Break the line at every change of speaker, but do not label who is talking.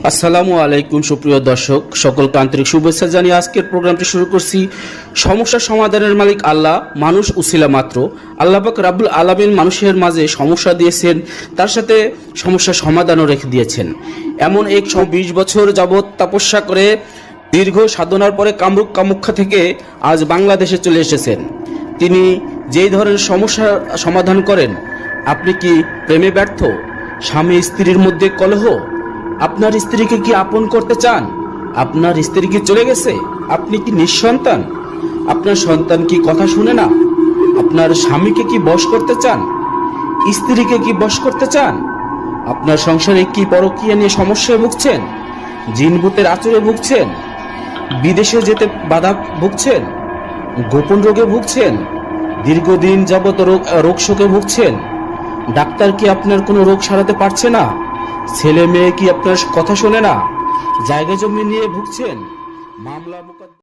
আসসালামু আলাইকুম সুপ্রিয় দর্শক, সকলকে আন্তরিক শুভেচ্ছা জানিয়ে আজকের প্রোগ্রামটি শুরু করছি। সমস্যা সমাধানের মালিক আল্লাহ, মানুষ উসিলা মাত্র। আল্লাহ পাক রাব্বুল আলামিন মানুষের মাঝে সমস্যা দিয়েছেন, তার সাথে সমস্যার সমাধানও রেখে দিয়েছেন। এমন 120 বছর যাবৎ তপস্যা করে দীর্ঘ সাধনার পরে কামরূপ কামাখ্যা থেকে আজ বাংলাদেশে চলে এসেছেন। তিনি যেই ধরনের সমস্যার সমাধান করেন। আপনি কি প্রেমে ব্যর্থ? স্বামী স্ত্রীর মধ্যে কলহ? আপনার স্ত্রীকে কি আপন করতে চান? আপনার স্ত্রী কি চলে গেছে? আপনি কি নিঃসন্তান? আপনার সন্তান কি কথা শুনে না? আপনার স্বামীকে কি বশ করতে চান? স্ত্রীকে কি বশ করতে চান? আপনার সংসারে কি পরকীয়া নিয়ে সমস্যায় ভুগছেন? জিন ভূতের আচরে ভুগছেন? বিদেশে যেতে বাধা ভুগছেন? গোপন রোগে ভুগছেন? দীর্ঘদিন যাবত রোগ শোকে ভুগছেন? ডাক্তার কি আপনার কোনো রোগ সারাতে পারছে না? ছেলে মেয়ে কি আপনার কথা শোনে না? জায়গা জমি নিয়ে ভুগছেন? মামলা